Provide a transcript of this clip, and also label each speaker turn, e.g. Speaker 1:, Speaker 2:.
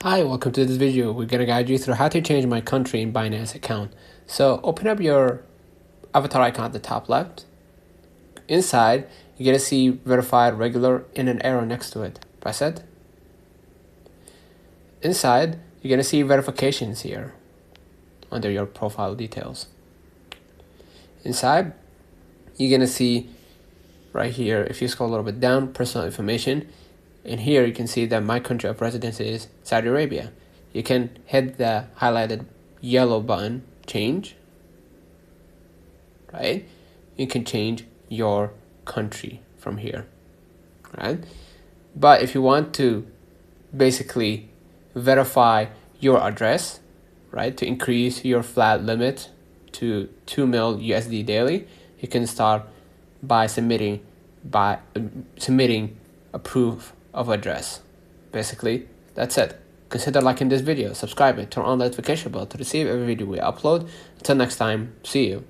Speaker 1: Hi, welcome to this video. We're going to guide you through how to change my country in Binance account. So open up your avatar icon at the top left. Inside, you're going to see verified regular and an arrow next to it. Press it. Inside, you're going to see verifications here under your profile details. Inside, you're going to see right here, if you scroll a little bit down, personal information. And here you can see that my country of residence is Saudi Arabia. You can hit the highlighted yellow button, change, right? You can change your country from here, right? But if you want to basically verify your address, right, to increase your flat limit to 2 mil USD daily, you can start by submitting a proof of address. Basically, that's it. Consider liking this video, subscribing, turn on the notification bell to receive every video we upload. Until next time, see you.